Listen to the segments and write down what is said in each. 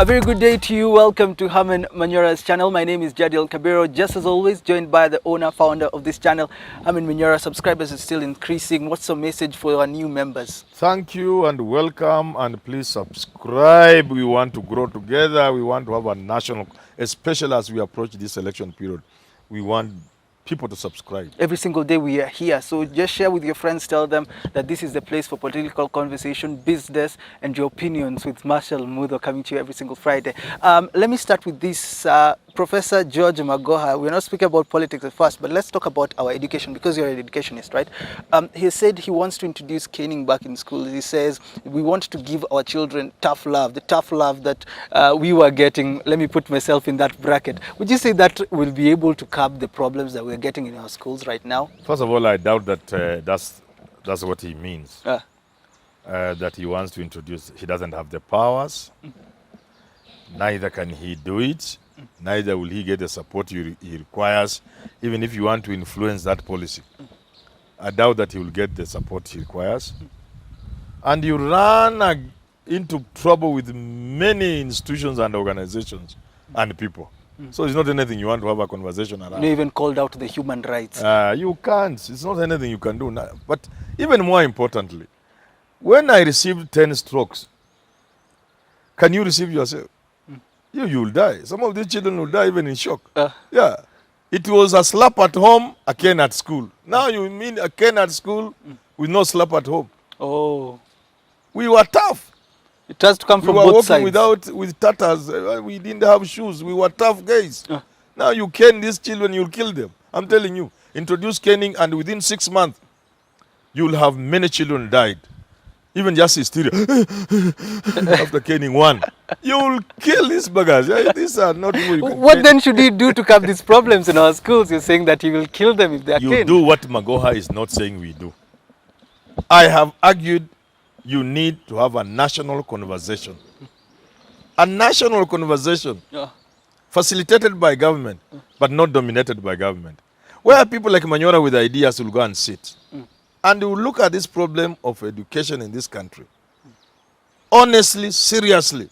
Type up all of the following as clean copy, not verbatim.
A very good day to you. Welcome to Herman Manyora's channel. My name is Jadiel Kabiro. Just as always, joined by the owner, founder of this channel, Herman Manyora. Subscribers is still increasing. What's the message for our new members? Thank you and welcome, and please subscribe. We want to grow together. We want to have a national, especially as we approach this election period. We want people to subscribe. Every single day we are here, so just share with your friends. Tell them that this is the place for political conversation, business, and your opinions with Marshall Mudo coming to you every single Friday. Let me start with this. Professor George Magoha, we're not speaking about politics at first, but let's talk about our education, because you're an educationist, right? He said he wants to introduce caning back in school. He says we want to give our children tough love, the tough love that we were getting. Let me put myself in that bracket. Would you say that will be able to curb the problems that we're getting in our schools right now? First of all, I doubt that that's what he means. That he wants to introduce. He doesn't have the powers. Neither can he do it. Neither will he get the support he requires, even if you want to influence that policy. I doubt that he will get the support he requires. And you run into trouble with many institutions and organizations and people. So it's not anything you want to have a conversation around. You even called out the human rights. You can't. It's not anything you can do. But even more importantly, when I received 10 strokes, can you receive yourself? You will die. Some of these children will die even in shock. Yeah. It was a slap at home, a cane at school. Now you mean a cane at school with no slap at home. Oh. We were tough. It has to come from both sides. We were walking with tatters. We didn't have shoes. We were tough guys. Now you cane these children, you'll kill them. I'm telling you. Introduce caning, and within 6 months, you'll have many children died. Even just hysteria. After caning one. You'll kill these buggers. These are not people. What then should he do to curb these problems in our schools? You're saying that he will kill them if they are caned. You do what Magoha is not saying we do. I have argued you need to have a national conversation. A national conversation facilitated by government, but not dominated by government. Where people like Manyora with ideas will go and sit. And we will look at this problem of education in this country. Honestly, seriously.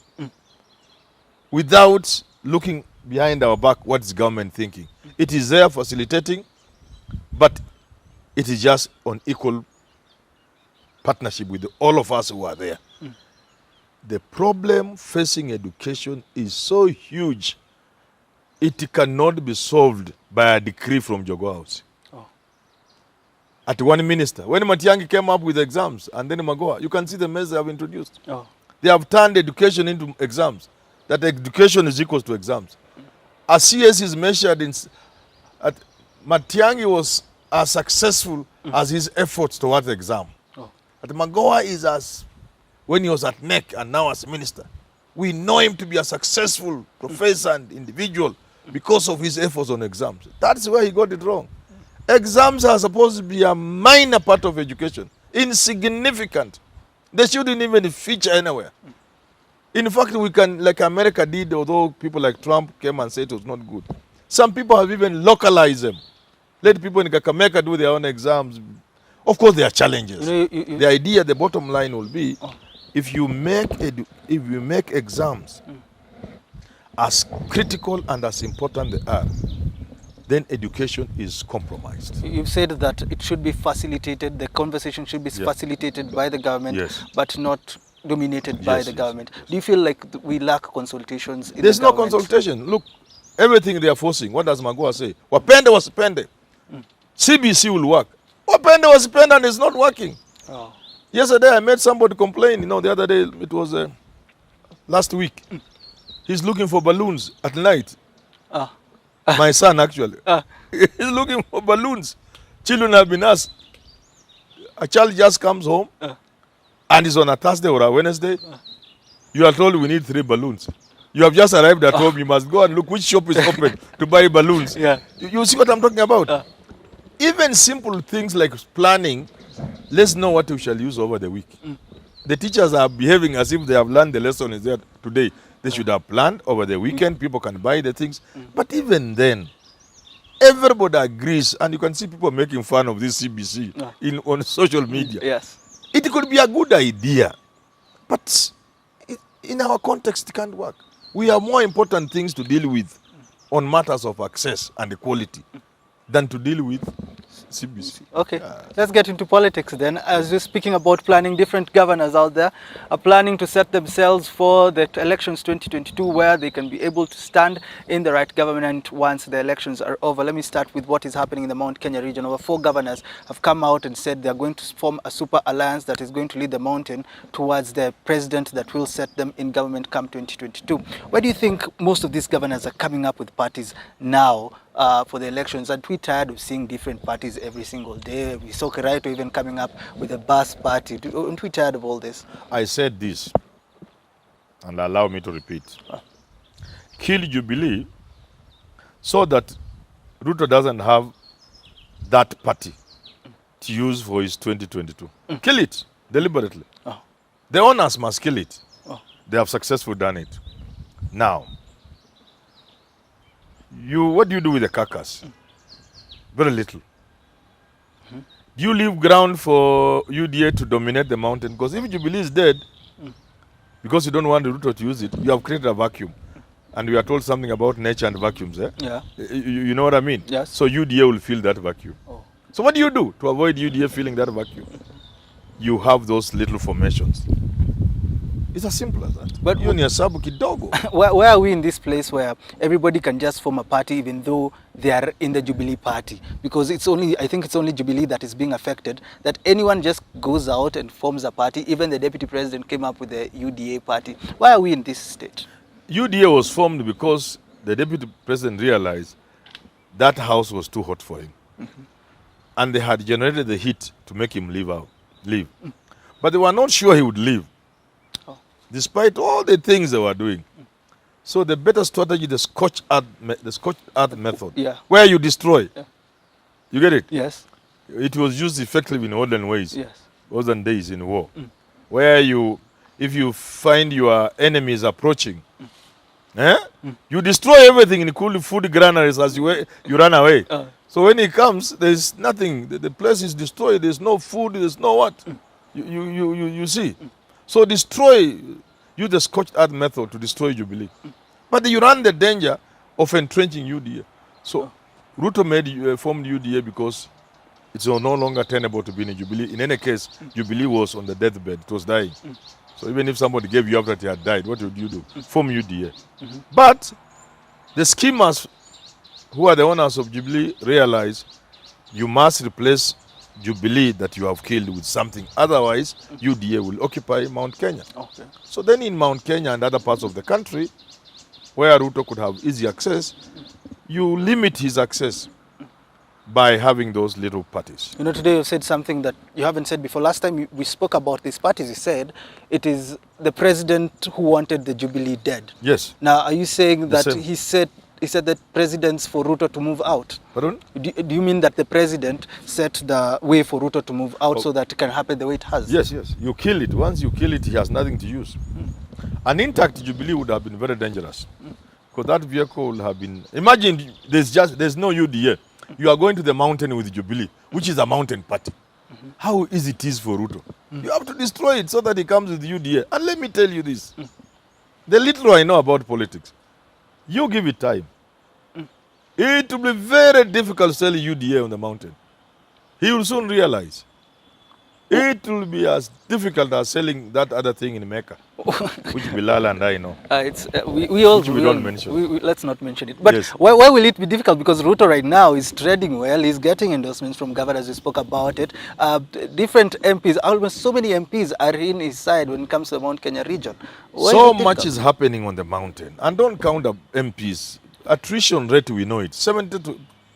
Without looking behind our back, what is government thinking? It is there facilitating, but it is just on equal partnership with all of us who are there. The problem facing education is so huge, it cannot be solved by a decree from Jogo House. At one minister, when Matiang'i came up with exams, and then Magoha, you can see the mess they have introduced. They have turned education into exams. That education is equal to exams. As CS is measured in, Matiang'i was as successful as his efforts towards the exam. But Magoha is as, when he was at NEC and now as minister, we know him to be a successful professor and individual because of his efforts on exams. That's where he got it wrong. Exams are supposed to be a minor part of education, insignificant. They shouldn't even feature anywhere. In fact, we can, like America did, although people like Trump came and said it was not good. Some people have even localized them. Let people in Kakamega do their own exams. Of course, there are challenges. The idea, the bottom line will be, if you make exams as critical and as important they are, then education is compromised. You've said that it should be facilitated, the conversation should be facilitated by the government, but not dominated by the government. Do you feel like we lack consultations in There's the no government? consultation. Look, everything they are forcing, what does Magoha say? Wapende wasipende. CBC will work. Wapende wasipende, and it's not working. Yesterday I made somebody complain, the other day, it was last week. He's looking for balloons at night. My son, actually. He's looking for balloons. Children have been asked. A child just comes home and is on a Thursday or a Wednesday. You are told we need 3 balloons. You have just arrived at home. You must go and look which shop is open to buy balloons. You see what I'm talking about? Even simple things like planning, let's know what we shall use over the week. The teachers are behaving as if they have learned the lesson is there today. They should have planned over the weekend. People can buy the things. But even then, everybody agrees, and you can see people making fun of this CBC on social media. It could be a good idea, but in our context, it can't work. We have more important things to deal with on matters of access and equality than to deal with CBC. Okay, let's get into politics then. As you're speaking about planning, different governors out there are planning to set themselves for the elections 2022, where they can be able to stand in the right government once the elections are over. Let me start with what is happening in the Mount Kenya region. Over 4 governors have come out and said they're going to form a super alliance that is going to lead the mountain towards the president that will set them in government come 2022. Why do you think most of these governors are coming up with parties now for the elections? And we're tired of seeing different parties every single day. We saw Kiraito even coming up with a bus party. Aren't we tired of all this? I said this, and allow me to repeat. Kill Jubilee so that Ruto doesn't have that party to use for his 2022. Kill it deliberately. Oh. The owners must kill it. Oh. They have successfully done it. Now, what do you do with the carcass? Very little. Do you leave ground for UDA to dominate the mountain? Because if Jubilee is dead, because you don't want the Ruto to use it, you have created a vacuum. And we are told something about nature and vacuums. Yeah. You know what I mean? Yes. So UDA will fill that vacuum. Oh. So what do you do to avoid UDA filling that vacuum? You have those little formations. It's as simple as that. But you hesabu kidogo. Where are we in this place where everybody can just form a party even though they are in the Jubilee party? Because I think it's only Jubilee that is being affected, that anyone just goes out and forms a party. Even the deputy president came up with the UDA party. Why are we in this state? UDA was formed because the deputy president realized that house was too hot for him. And they had generated the heat to make him leave. But they were not sure he would leave, despite all the things they were doing. So the better strategy, the scorched earth method, where you destroy. Yeah. You get it? Yes. It was used effectively in olden ways, Yes. olden days in war, where if you find your enemies approaching, you destroy everything, including food granaries, as you run away. So when he comes, there's nothing. The place is destroyed. There's no food. There's no what. You see. So use the scorched earth method to destroy Jubilee. But you run the danger of entrenching UDA. So Ruto formed UDA because it's no longer tenable to be in Jubilee. In any case, Jubilee was on the deathbed. It was dying. So even if somebody gave you after he had died, what would you do? Form UDA. But the schemers who are the owners of Jubilee realize you must replace Jubilee that you have killed with something. Otherwise, UDA will occupy Mount Kenya. Okay. So then in Mount Kenya and other parts of the country, where Ruto could have easy access, you limit his access by having those little parties. You know, today you said something that you haven't said before. Last time we spoke about these parties, you said it is the president who wanted the Jubilee dead. Yes. Now, are you saying that he said that presidents for Ruto to move out? Pardon? Do you mean that the president set the way for Ruto to move out so that it can happen the way it has? Yes, yes. You kill it. Once you kill it, he has nothing to use. An intact Jubilee would have been very dangerous. Because that vehicle would have been... Imagine there's no UDA. You are going to the mountain with Jubilee, which is a mountain party. How easy it is for Ruto. You have to destroy it so that he comes with UDA. And let me tell you this. The little I know about politics, you give it time. It will be very difficult to sell UDA on the mountain. He will soon realize. It will be as difficult as selling that other thing in Mecca, which Bilal and I know. We don't mention. Let's not mention it. But yes. Why will it be difficult? Because Ruto right now is trading well. He's getting endorsements from governors. We spoke about it. Different MPs, almost so many MPs are in his side when it comes to the Mount Kenya region. So much is happening on the mountain. And don't count up MPs. Attrition rate, we know it.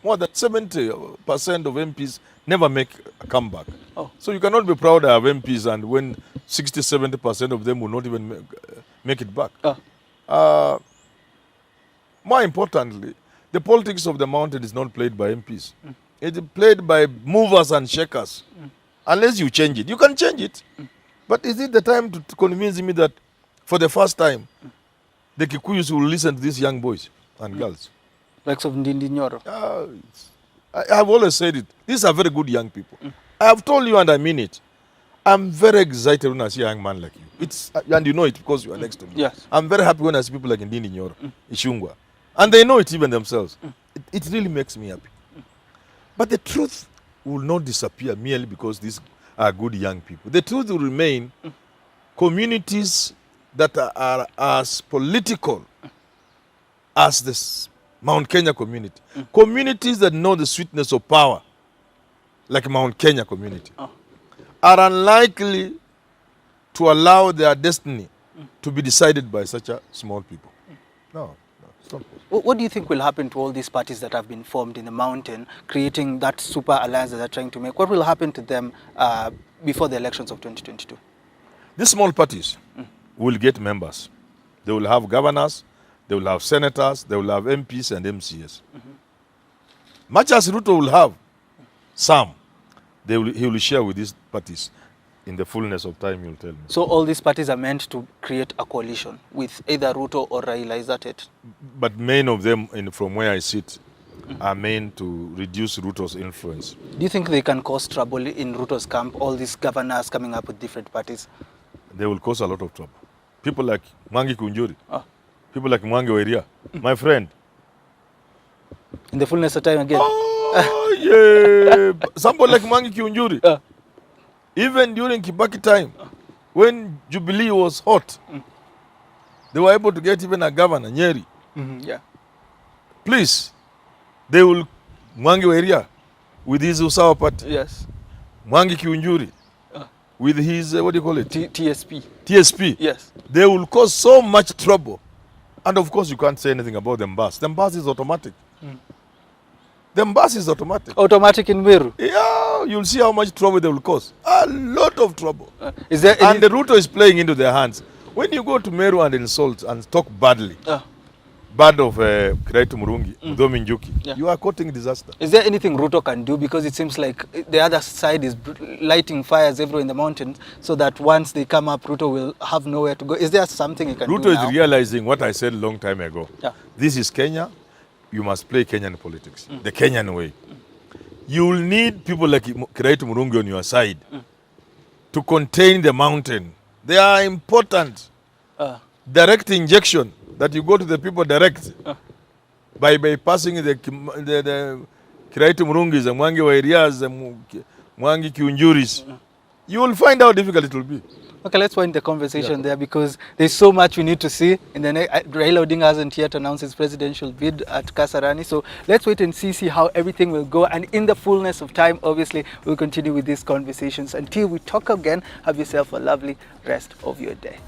More than 70% of MPs never make a comeback. So you cannot be proud of MPs and when 60-70% of them will not even make it back. More importantly, the politics of the mountain is not played by MPs. It is played by movers and shakers. Unless you change it. You can change it. But is it the time to convince me that for the first time, the Kikuyus will listen to these young boys and girls? Like of Ndindi Nyoro. I have always said it. These are very good young people. I have told you and I mean it. I'm very excited when I see a young man like you. It's and you know it because you are next to me. Yes. I'm very happy when I see people like Ndini Nyoro, Ishungwa, and they know it even themselves. It really makes me happy. But the truth will not disappear merely because these are good young people. The truth will remain. Communities that are as political as this Mount Kenya community, communities that know the sweetness of power, like Mount Kenya community, are unlikely to allow their destiny to be decided by such a small people. No, it's not possible. What do you think will happen to all these parties that have been formed in the mountain, creating that super alliance that they're trying to make? What will happen to them before the elections of 2022? These small parties will get members. They will have governors, they will have senators, they will have MPs and MCs. Much as Ruto will have some, he will share with these parties. In the fullness of time, you'll tell me. So all these parties are meant to create a coalition with either Ruto or Raila, is that it? But many of them, from where I sit, are meant to reduce Ruto's influence. Do you think they can cause trouble in Ruto's camp, all these governors coming up with different parties? They will cause a lot of trouble. People like Mwangi Kunjuri, people like Mwangi Weria, my friend. In the fullness of time again? Oh, yeah. Somebody like Mwangi Kunjuri. Even during Kibaki time, when Jubilee was hot, they were able to get even a governor, Nyeri. Yeah. Please, they will, Mwangi Weria, with his Usawa party. Yes. Mwangi Kiunjuri, with his, what do you call it? TSP. TSP. Yes. They will cause so much trouble. And of course, you can't say anything about the Mbas. The Mbas is automatic. The Mbas is automatic. Automatic in Meru? Yeah, you'll see how much trouble they will cause. A lot of trouble. Is there and the Ruto is playing into their hands. When you go to Meru and insult and talk badly, bad of Kiraitu Murungi, Mudhomi Njuki, you are courting disaster. Is there anything Ruto can do? Because it seems like the other side is lighting fires everywhere in the mountains, so that once they come up, Ruto will have nowhere to go. Is there something he can do Ruto now? is realizing what I said a long time ago. Yeah. This is Kenya. You must play Kenyan politics, the Kenyan way. You will need people like Kiraitu Murungi on your side to contain the mountain. They are important. Direct injection, that you go to the people direct by bypassing the Kiraitu Murungis, the Mwangi Wairias, the Mwangi Kiunjuris. You will find how difficult it will be. Okay, let's wind the conversation there, because there's so much we need to see. Raila Odinga hasn't yet announced his presidential bid at Kasarani, so let's wait and see how everything will go. And in the fullness of time, obviously, we'll continue with these conversations. Until we talk again, have yourself a lovely rest of your day.